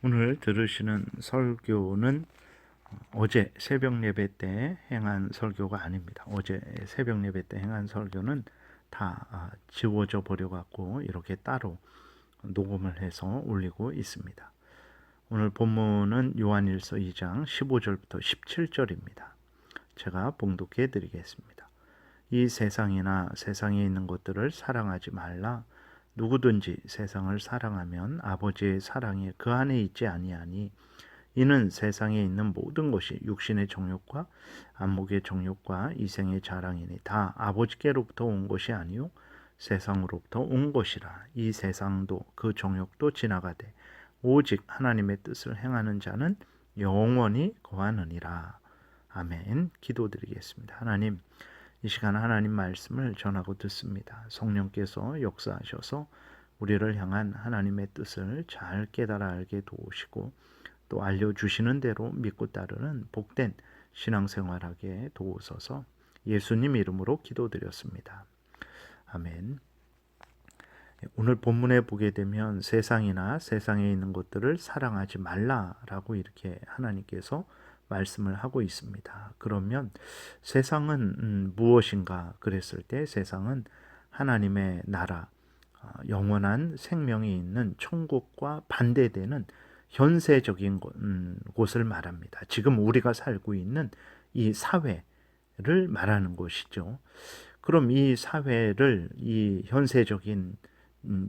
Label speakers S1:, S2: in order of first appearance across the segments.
S1: 오늘 들으시는 설교는 어제 새벽 예배 때 행한 설교가 아닙니다. 어제 새벽 예배 때 행한 설교는 다 지워져 버려 갖고 이렇게 따로 녹음을 해서 올리고 있습니다. 오늘 본문은 요한일서 2장 15절부터 17절입니다. 제가 봉독해 드리겠습니다. 이 세상이나 세상에 있는 것들을 사랑하지 말라. 누구든지 세상을 사랑하면 아버지의 사랑이 그 안에 있지 아니하니 이는 세상에 있는 모든 것이 육신의 정욕과 안목의 정욕과 이생의 자랑이니 다 아버지께로부터 온 것이 아니요 세상으로부터 온 것이라. 이 세상도 그 정욕도 지나가되 오직 하나님의 뜻을 행하는 자는 영원히 거하느니라. 아멘. 기도드리겠습니다. 하나님, 이 시간 하나님 말씀을 전하고 듣습니다. 성령께서 역사하셔서 우리를 향한 하나님의 뜻을 잘 깨달아 알게 도우시고 또 알려주시는 대로 믿고 따르는 복된 신앙생활하게 도우소서. 예수님 이름으로 기도드렸습니다. 아멘. 오늘 본문에 보게 되면 세상이나 세상에 있는 것들을 사랑하지 말라라고 이렇게 하나님께서 말씀을 하고 있습니다. 그러면 세상은 무엇인가 그랬을 때 세상은 하나님의 나라, 영원한 생명이 있는 천국과 반대되는 현세적인 곳을 말합니다. 지금 우리가 살고 있는 이 사회를 말하는 것이죠. 그럼 이 사회를, 이 현세적인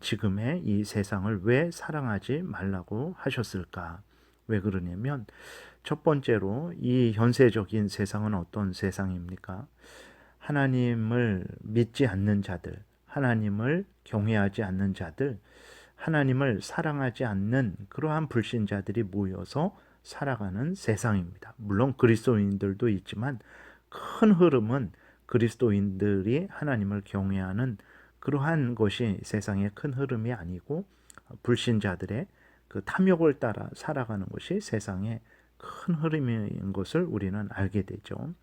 S1: 지금의 이 세상을 왜 사랑하지 말라고 하셨을까? 왜 그러냐면 첫 번째로 이 현세적인 세상은 어떤 세상입니까? 하나님을 믿지 않는 자들, 하나님을 경외하지 않는 자들, 하나님을 사랑하지 않는 그러한 불신자들이 모여서 살아가는 세상입니다. 물론 그리스도인들도 있지만 큰 흐름은 그리스도인들이 하나님을 경외하는 그러한 것이 세상의 큰 흐름이 아니고 불신자들의 그 탐욕을 따라 살아가는 것이 세상의 큰 흐름인 것을 우리는 알게 되죠.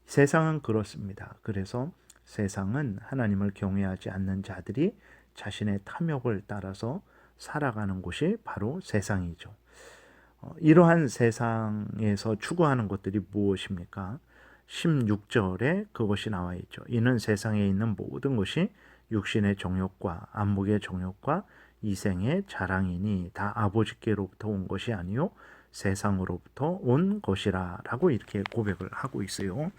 S1: 세상은 그렇습니다. 그래서 세상은 하나님을 경외하지 않는 자들이 자신의 탐욕을 따라서 살아가는 곳이 바로 세상이죠. 이러한 세상에서 추구하는 것들이 무엇입니까? 16절에 그것이 나와 있죠. 이는 세상에 있는 모든 것이 육신의 정욕과 안목의 정욕과 이생의 자랑이니 다 아버지께로부터 온 것이 아니요 세상으로부터 온 것이라 라고 이렇게 고백을 하고 있어요.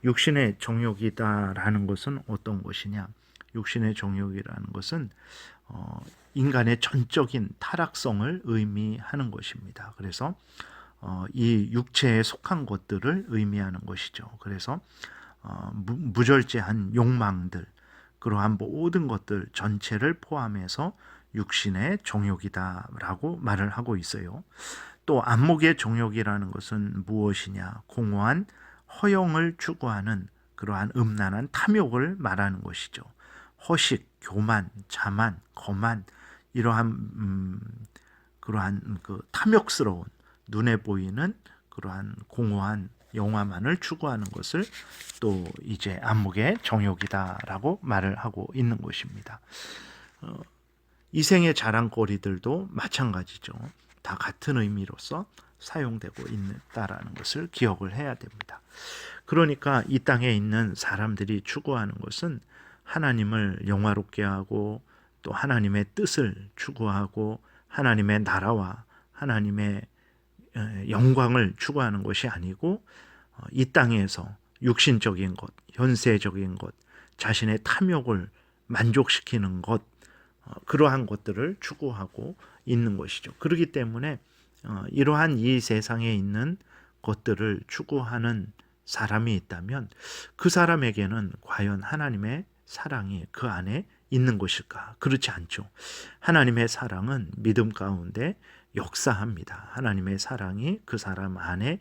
S1: 육신의 정욕이다라는 것은 어떤 것이냐? 육신의 정욕이라는 것은 인간의 전적인 타락성을 의미하는 것입니다. 그래서 이 육체에 속한 것들을 의미하는 것이죠. 그래서 무절제한 욕망들, 그러한 모든 것들 전체를 포함해서 육신의 정욕이다라고 말을 하고 있어요. 또 안목의 정욕이라는 것은 무엇이냐? 공허한 허영을 추구하는 그러한 음란한 탐욕을 말하는 것이죠. 허식, 교만, 자만, 거만 이러한 그러한 그 탐욕스러운 눈에 보이는 그러한 공허한 영화만을 추구하는 것을 또 이제 안목의 정욕이다라고 말을 하고 있는 것입니다. 이생의 자랑거리들도 마찬가지죠. 다 같은 의미로서 사용되고 있다라는 것을 기억을 해야 됩니다. 그러니까 이 땅에 있는 사람들이 추구하는 것은 하나님을 영화롭게 하고 또 하나님의 뜻을 추구하고 하나님의 나라와 하나님의 영광을 추구하는 것이 아니고 이 땅에서 육신적인 것, 현세적인 것, 자신의 탐욕을 만족시키는 것, 그러한 것들을 추구하고 있는 것이죠. 그렇기 때문에 이러한 이 세상에 있는 것들을 추구하는 사람이 있다면 그 사람에게는 과연 하나님의 사랑이 그 안에 있는 것일까? 그렇지 않죠. 하나님의 사랑은 믿음 가운데 역사합니다. 하나님의 사랑이 그 사람 안에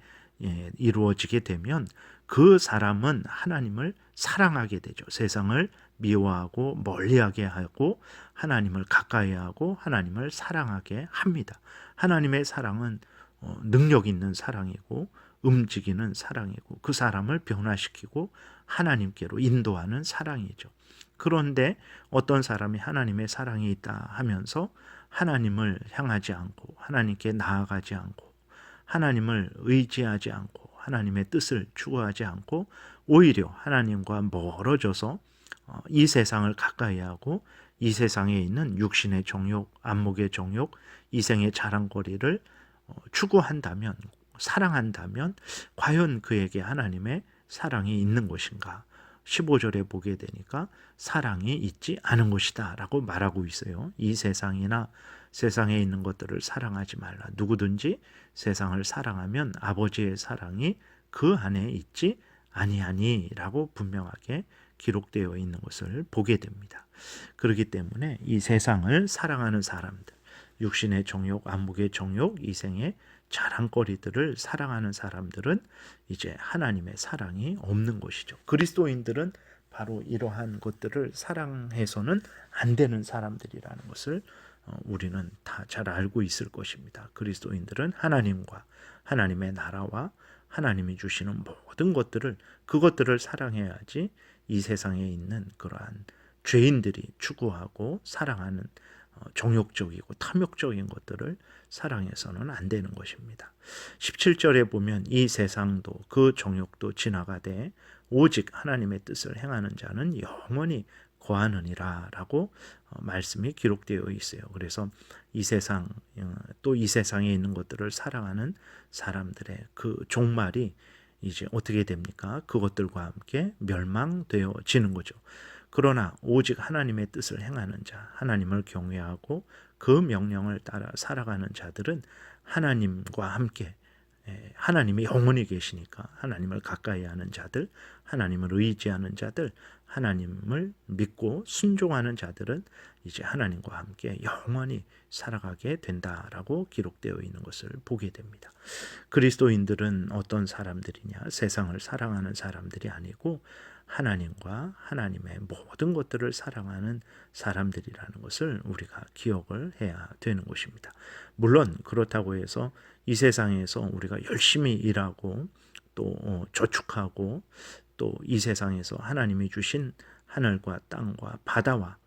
S1: 이루어지게 되면 그 사람은 하나님을 사랑하게 되죠. 세상을 미워하고 멀리하게 하고 하나님을 가까이 하고 하나님을 사랑하게 합니다. 하나님의 사랑은 능력 있는 사랑이고 움직이는 사랑이고 그 사람을 변화시키고 하나님께로 인도하는 사랑이죠. 그런데 어떤 사람이 하나님의 사랑이 있다 하면서 하나님을 향하지 않고 하나님께 나아가지 않고 하나님을 의지하지 않고 하나님의 뜻을 추구하지 않고 오히려 하나님과 멀어져서 이 세상을 가까이 하고 이 세상에 있는 육신의 정욕, 안목의 정욕, 이생의 자랑거리를 추구한다면, 사랑한다면 과연 그에게 하나님의 사랑이 있는 것인가? 15절에 보게 되니까 사랑이 있지 않은 것이다 라고 말하고 있어요. 이 세상이나 세상에 있는 것들을 사랑하지 말라. 누구든지 세상을 사랑하면 아버지의 사랑이 그 안에 있지 아니하니 라고 분명하게 기록되어 있는 것을 보게 됩니다. 그렇기 때문에 이 세상을 사랑하는 사람들, 육신의 정욕, 안목의 정욕, 이생의 자랑거리들을 사랑하는 사람들은 이제 하나님의 사랑이 없는 것이죠. 그리스도인들은 바로 이러한 것들을 사랑해서는 안 되는 사람들이라는 것을 우리는 다 잘 알고 있을 것입니다. 그리스도인들은 하나님과 하나님의 나라와 하나님이 주시는 모든 것들을 그것들을 사랑해야지 이 세상에 있는 그러한 죄인들이 추구하고 사랑하는 정욕적이고 탐욕적인 것들을 사랑해서는 안 되는 것입니다. 17절에 보면 이 세상도 그 정욕도 지나가되 오직 하나님의 뜻을 행하는 자는 영원히 거하느니라 라고 말씀이 기록되어 있어요. 그래서 이 세상 또 이 세상에 있는 것들을 사랑하는 사람들의 그 종말이 이제 어떻게 됩니까? 그것들과 함께 멸망되어지는 거죠. 그러나 오직 하나님의 뜻을 행하는 자, 하나님을 경외하고 그 명령을 따라 살아가는 자들은 하나님과 함께 하나님이 영원히 계시니까 하나님을 가까이 하는 자들, 하나님을 의지하는 자들, 하나님을 믿고 순종하는 자들은 이제 하나님과 함께 영원히 살아가게 된다라고 기록되어 있는 것을 보게 됩니다. 그리스도인들은 어떤 사람들이냐? 세상을 사랑하는 사람들이 아니고 하나님과 하나님의 모든 것들을 사랑하는 사람들이라는 것을 우리가 기억을 해야 되는 것입니다. 물론 그렇다고 해서 이 세상에서 우리가 열심히 일하고 또 저축하고 또 이 세상에서 하나님이 주신 하늘과 땅과 바다와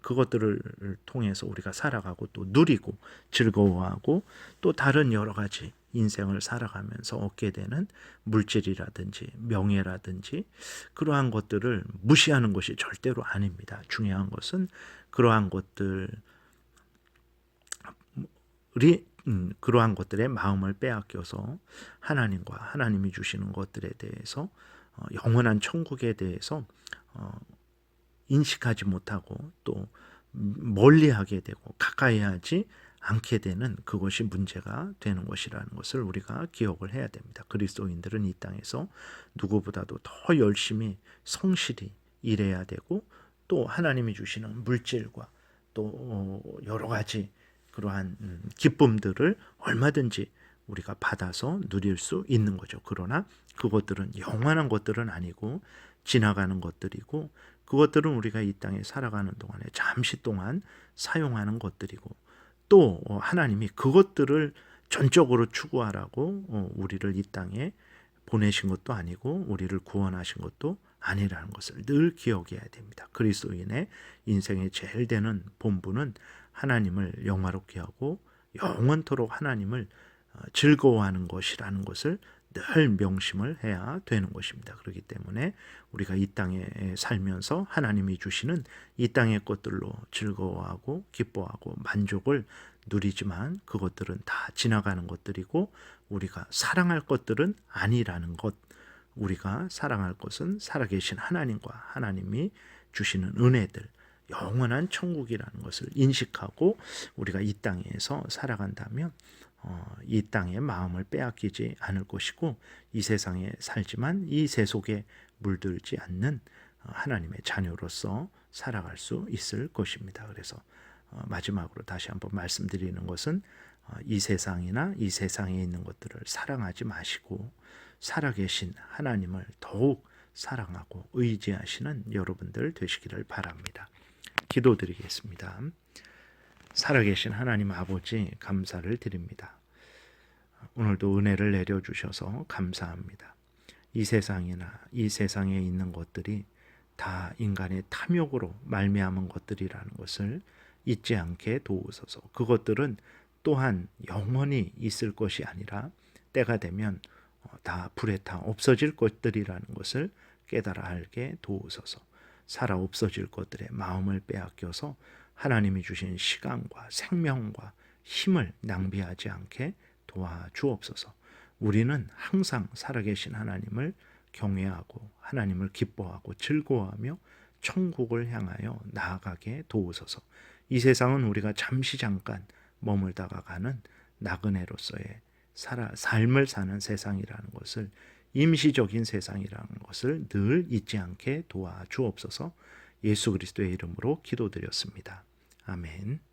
S1: 그것들을 통해서 우리가 살아가고 또 누리고 즐거워하고 또 다른 여러 가지 인생을 살아가면서 얻게 되는 물질이라든지 명예라든지 그러한 것들을 무시하는 것이 절대로 아닙니다. 중요한 것은 그러한 것들이 그러한 것들의 마음을 빼앗겨서 하나님과 하나님이 주시는 것들에 대해서 영원한 천국에 대해서 인식하지 못하고 또 멀리하게 되고 가까이 하지 않게 되는 그것이 문제가 되는 것이라는 것을 우리가 기억을 해야 됩니다. 그리스도인들은 이 땅에서 누구보다도 더 열심히 성실히 일해야 되고 또 하나님이 주시는 물질과 또 여러 가지 그러한 기쁨들을 얼마든지 우리가 받아서 누릴 수 있는 거죠. 그러나 그것들은 영원한 것들은 아니고 지나가는 것들이고 그것들은 우리가 이 땅에 살아가는 동안에 잠시 동안 사용하는 것들이고 또 하나님이 그것들을 전적으로 추구하라고 우리를 이 땅에 보내신 것도 아니고 우리를 구원하신 것도 아니라는 것을 늘 기억해야 됩니다. 그리스도인의 인생의 제일 되는 본분은 하나님을 영화롭게 하고 영원토록 하나님을 즐거워하는 것이라는 것을 늘 명심을 해야 되는 것입니다. 그렇기 때문에 우리가 이 땅에 살면서 하나님이 주시는 이 땅의 것들로 즐거워하고 기뻐하고 만족을 누리지만 그것들은 다 지나가는 것들이고 우리가 사랑할 것들은 아니라는 것, 우리가 사랑할 것은 살아계신 하나님과 하나님이 주시는 은혜들, 영원한 천국이라는 것을 인식하고 우리가 이 땅에서 살아간다면 이 땅의 마음을 빼앗기지 않을 것이고 이 세상에 살지만 이 세속에 물들지 않는 하나님의 자녀로서 살아갈 수 있을 것입니다. 그래서 마지막으로 다시 한번 말씀드리는 것은 이 세상이나 이 세상에 있는 것들을 사랑하지 마시고 살아계신 하나님을 더욱 사랑하고 의지하시는 여러분들 되시기를 바랍니다. 기도드리겠습니다. 살아계신 하나님 아버지 감사를 드립니다. 오늘도 은혜를 내려주셔서 감사합니다. 이 세상이나 이 세상에 있는 것들이 다 인간의 탐욕으로 말미암은 것들이라는 것을 잊지 않게 도우소서. 그것들은 또한 영원히 있을 것이 아니라 때가 되면 다 불에 타 없어질 것들이라는 것을 깨달아 알게 도우소서. 살아 없어질 것들의 마음을 빼앗겨서 하나님이 주신 시간과 생명과 힘을 낭비하지 않게 도와주옵소서. 우리는 항상 살아계신 하나님을 경외하고 하나님을 기뻐하고 즐거워하며 천국을 향하여 나아가게 도우소서. 이 세상은 우리가 잠시 잠깐 머물다가 가는 나그네로서의 삶을 사는 세상이라는 것을, 임시적인 세상이라는 것을 늘 잊지 않게 도와주옵소서. 예수 그리스도의 이름으로 기도드렸습니다. 아멘.